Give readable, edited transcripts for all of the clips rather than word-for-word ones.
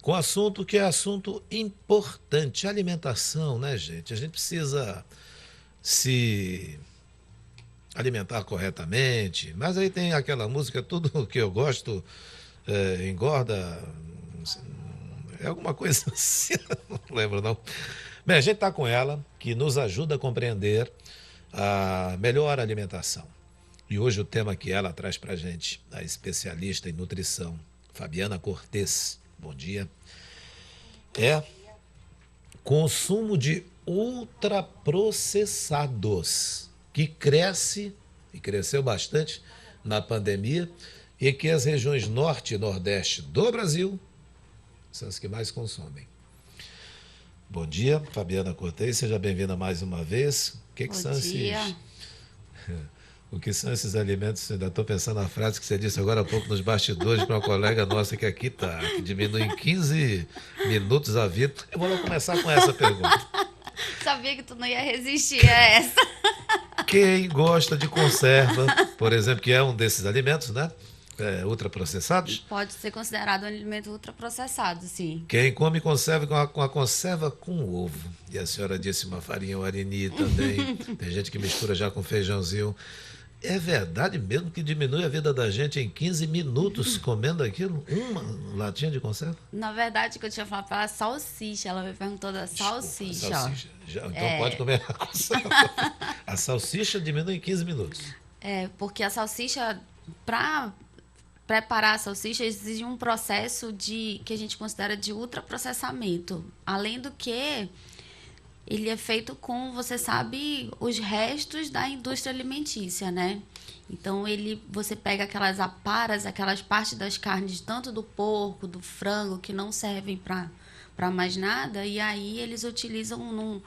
com assunto que é assunto importante, alimentação, né, gente? A gente precisa se alimentar corretamente, mas aí tem aquela música, tudo que eu gosto engorda, é alguma coisa assim, não lembro não. Bem, a gente está com ela, que nos ajuda a compreender a melhor alimentação. E hoje o tema que ela traz para a gente, a especialista em nutrição, Fabiana Cortes, bom dia, é consumo de ultraprocessados, que cresce e cresceu bastante na pandemia e que as regiões norte e nordeste do Brasil são as que mais consomem. Bom dia, Fabiana Cortes, seja bem-vinda mais uma vez. O que Bom são dia. o que são esses alimentos? Ainda estou pensando na frase que você disse agora há pouco nos bastidores para uma colega nossa que aqui está, que diminui em 15 minutos a vida. Eu vou lá começar com essa pergunta. Sabia que tu não ia resistir a essa. Quem gosta de conserva, por exemplo, que é um desses alimentos, né? Ultraprocessados. Pode ser considerado um alimento ultraprocessado, sim. Quem come conserva com a conserva com ovo. E a senhora disse uma farinha guarani também. Tem gente que mistura já com feijãozinho. É verdade mesmo que diminui a vida da gente em 15 minutos comendo aquilo? Uma latinha de conserva? Na verdade, o que eu tinha falado para a salsicha, ela me perguntou da Desculpa, salsicha. salsicha. Então pode comer a conserva. A salsicha diminui em 15 minutos. Porque a salsicha, para preparar a salsicha, exige um processo que a gente considera de ultraprocessamento. Além do que, ele é feito com, você sabe, os restos da indústria alimentícia, né? Então, você pega aquelas aparas, aquelas partes das carnes, tanto do porco, do frango, que não servem para mais nada, e aí eles utilizam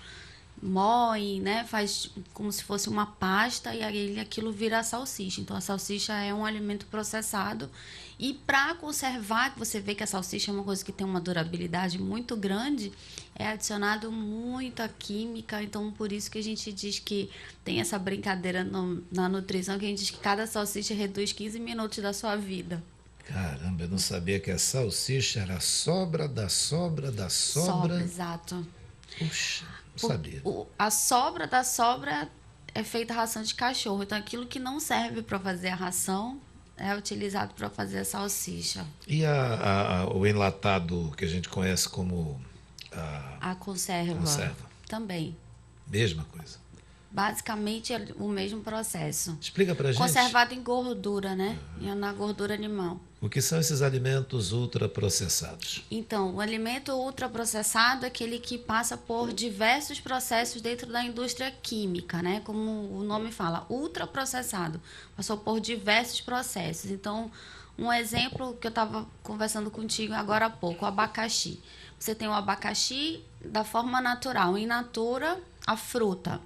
moem, né? Faz como se fosse uma pasta e aí aquilo vira a salsicha. Então, a salsicha é um alimento processado. E para conservar, que você vê que a salsicha é uma coisa que tem uma durabilidade muito grande, é adicionado muita química. Então, por isso que a gente diz que tem essa brincadeira na nutrição, que a gente diz que cada salsicha reduz 15 minutos da sua vida. Caramba, eu não sabia que a salsicha era a sobra da sobra da Sobra, sobra. exato. Puxa, não sabia. A sobra da sobra é feita ração de cachorro. Então, aquilo que não serve para fazer a ração é utilizado para fazer a salsicha. E o enlatado que a gente conhece como a A conserva, conserva? também. Mesma coisa. Basicamente é o mesmo processo. Explica pra gente Conservado em gordura, né? E na gordura animal. o que são esses alimentos ultraprocessados. Então, o alimento ultraprocessado é aquele que passa por diversos processos dentro da indústria química, né? Como o nome fala, ultraprocessado. Passou por diversos processos. Então, um exemplo que eu estava conversando contigo agora há pouco, o abacaxi. Você tem o abacaxi da forma natural, in natura, a fruta.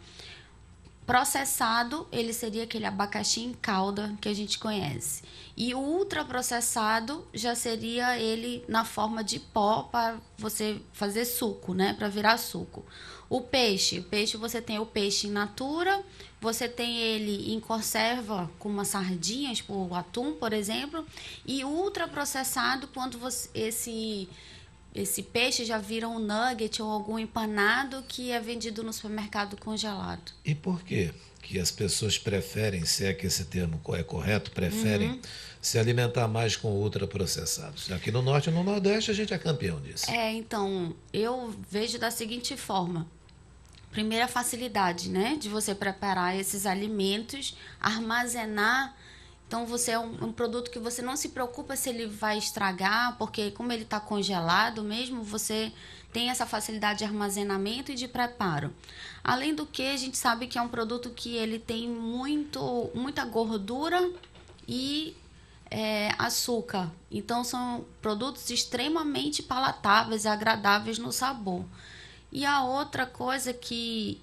Processado, ele seria aquele abacaxi em calda que a gente conhece. E o ultraprocessado já seria ele na forma de pó para você fazer suco, né? Para virar suco. O peixe você tem o peixe in natura, você tem ele em conserva com umas sardinhas, tipo o atum, por exemplo, e ultraprocessado quando esse peixe já vira um nugget ou algum empanado que é vendido no supermercado congelado. E por quê que as pessoas preferem, se é que esse termo é correto, preferem se alimentar mais com ultraprocessados? Aqui no Norte e no Nordeste a gente é campeão disso. Então, eu vejo da seguinte forma. Primeira facilidade, né? De você preparar esses alimentos, armazenar. Então, você é um produto que você não se preocupa se ele vai estragar, porque como ele está congelado mesmo, você tem essa facilidade de armazenamento e de preparo. Além do que, a gente sabe que é um produto que ele tem muita gordura e açúcar. Então, são produtos extremamente palatáveis e agradáveis no sabor. E a outra coisa que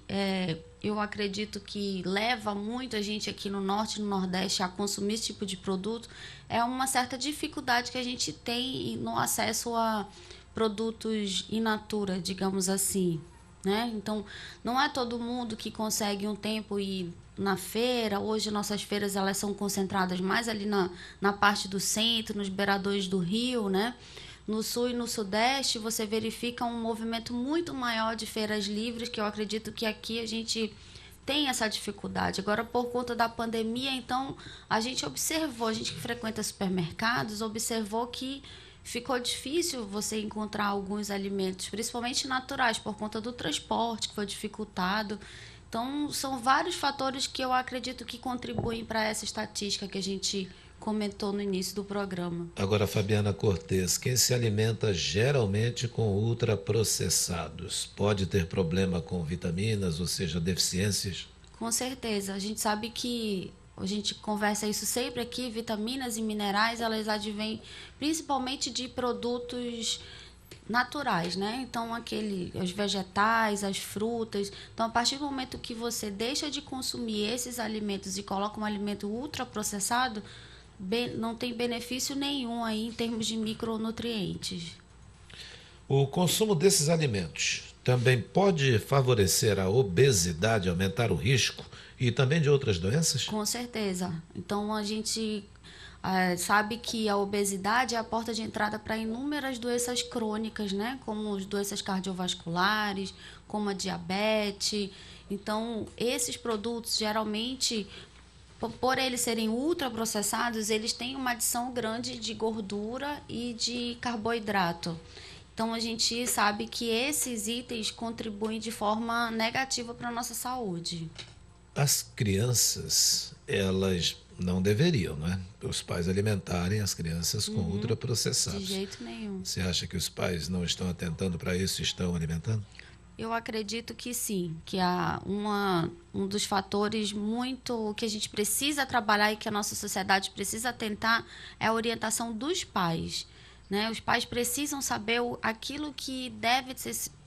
eu acredito que leva muito a gente aqui no Norte e no Nordeste a consumir esse tipo de produto é uma certa dificuldade que a gente tem no acesso a produtos in natura, digamos assim, né? Então, não é todo mundo que consegue um tempo ir na feira. Hoje, nossas feiras elas são concentradas mais ali na parte do centro, nos beiradores do rio, né? No Sul e no Sudeste, você verifica um movimento muito maior de feiras livres, que eu acredito que aqui a gente tem essa dificuldade. Agora, por conta da pandemia, então, a gente observou, a gente que frequenta supermercados, observou que ficou difícil você encontrar alguns alimentos, principalmente naturais, por conta do transporte, que foi dificultado. Então, são vários fatores que eu acredito que contribuem para essa estatística que a gente comentou no início do programa. Agora, Fabiana Cortes, quem se alimenta geralmente com ultraprocessados pode ter problema com vitaminas, ou seja, deficiências? Com certeza. A gente sabe que a gente conversa isso sempre aqui, vitaminas e minerais, elas advêm principalmente de produtos naturais, né? Então, os vegetais, as frutas. Então, a partir do momento que você deixa de consumir esses alimentos e coloca um alimento ultraprocessado, não tem benefício nenhum aí em termos de micronutrientes. O consumo desses alimentos também pode favorecer a obesidade, aumentar o risco e também de outras doenças? Com certeza. Então, a gente sabe que a obesidade é a porta de entrada para inúmeras doenças crônicas, né? Como as doenças cardiovasculares, como a diabetes. Então, esses produtos, geralmente, por eles serem ultraprocessados, eles têm uma adição grande de gordura e de carboidrato. Então, a gente sabe que esses itens contribuem de forma negativa para a nossa saúde. As crianças, elas não deveriam, né? Os pais alimentarem as crianças com De ultraprocessados. jeito nenhum. Você acha que os pais não estão atentando para isso e estão alimentando? Eu acredito que sim, que um dos fatores muito que a gente precisa trabalhar e que a nossa sociedade precisa atentar é a orientação dos pais. Né? Os pais precisam saber aquilo que deve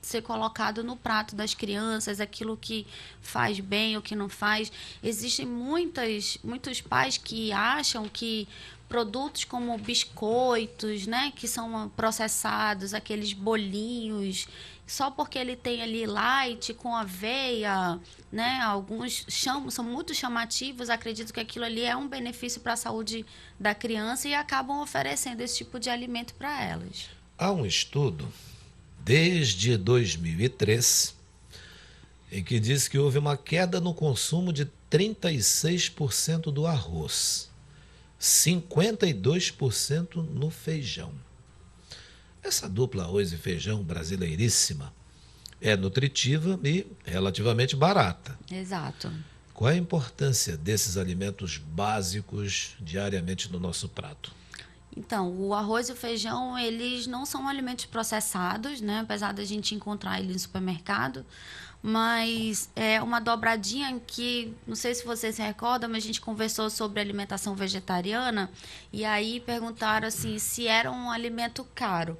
ser colocado no prato das crianças, aquilo que faz bem, o que não faz. Existem muitos pais que acham que produtos como biscoitos, né, que são processados, aqueles bolinhos, só porque ele tem ali leite com aveia, né, alguns são muito chamativos, acredito que aquilo ali é um benefício para a saúde da criança e acabam oferecendo esse tipo de alimento para elas. Há um estudo, desde 2003, em que diz que houve uma queda no consumo de 36% do arroz, 52% no feijão. Essa dupla arroz e feijão brasileiríssima é nutritiva e relativamente barata. Exato. Qual é a importância desses alimentos básicos diariamente no nosso prato? Então, o arroz e o feijão, eles não são alimentos processados, né? Apesar da gente encontrar eles no supermercado, mas é uma dobradinha em que, não sei se você se recorda, mas a gente conversou sobre alimentação vegetariana e aí perguntaram assim se era um alimento caro.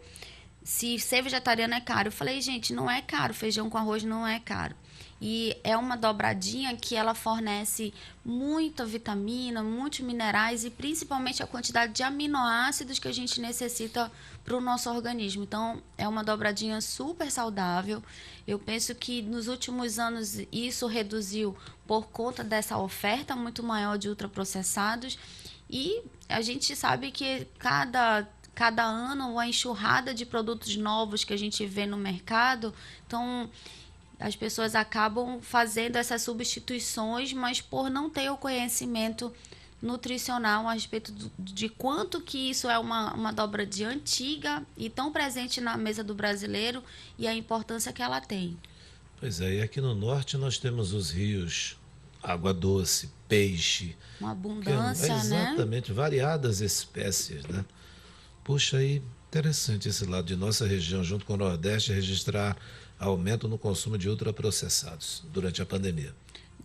Se ser vegetariano é caro. Eu falei, gente, não é caro, feijão com arroz não é caro. E é uma dobradinha que ela fornece muita vitamina, muitos minerais e principalmente a quantidade de aminoácidos que a gente necessita para o nosso organismo. Então, é uma dobradinha super saudável. Eu penso que nos últimos anos isso reduziu por conta dessa oferta muito maior de ultraprocessados. E a gente sabe que cada ano uma enxurrada de produtos novos que a gente vê no mercado. Então, as pessoas acabam fazendo essas substituições, mas por não ter o conhecimento nutricional a respeito de quanto que isso é uma dobra de antiga e tão presente na mesa do brasileiro e a importância que ela tem. Pois é, e aqui no norte nós temos os rios, água doce, peixe. Uma abundância, né? Exatamente, variadas espécies, né? Puxa, aí, interessante esse lado de nossa região, junto com o Nordeste, registrar aumento no consumo de ultraprocessados durante a pandemia.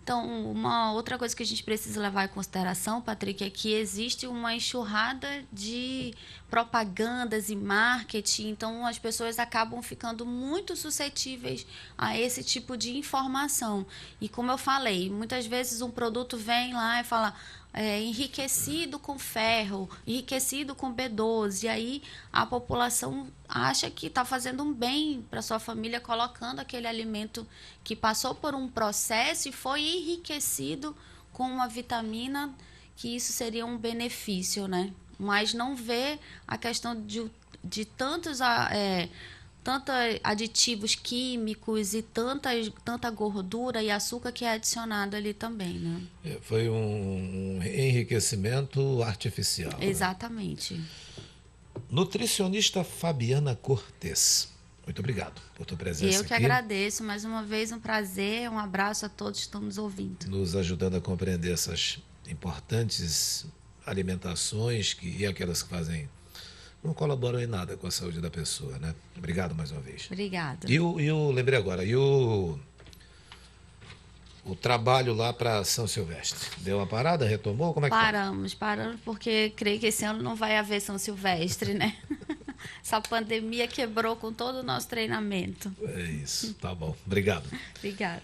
Então, uma outra coisa que a gente precisa levar em consideração, Patrick, é que existe uma enxurrada de propagandas e marketing, então as pessoas acabam ficando muito suscetíveis a esse tipo de informação. E como eu falei, muitas vezes um produto vem lá e fala enriquecido com ferro, enriquecido com B12, e aí a população acha que está fazendo um bem para sua família colocando aquele alimento que passou por um processo e foi enriquecido com uma vitamina, que isso seria um benefício, né? Mas não vê a questão de de tantos aditivos químicos e tanta gordura e açúcar que é adicionado ali também, né? Foi um enriquecimento artificial. Exatamente. Né? Nutricionista Fabiana Cortes, muito obrigado por tua presença aqui. Eu que agradeço, mais uma vez um prazer, um abraço a todos que estão nos ouvindo. Nos ajudando a compreender essas importantes alimentações e aquelas que não colaboram em nada com a saúde da pessoa, né? Obrigado mais uma vez. Obrigada. Lembrei agora, o trabalho lá para São Silvestre? Deu uma parada? Retomou? Como é que Paramos porque creio que esse ano não vai haver São Silvestre, né? Essa pandemia quebrou com todo o nosso treinamento. É isso, tá bom. Obrigado. Obrigada.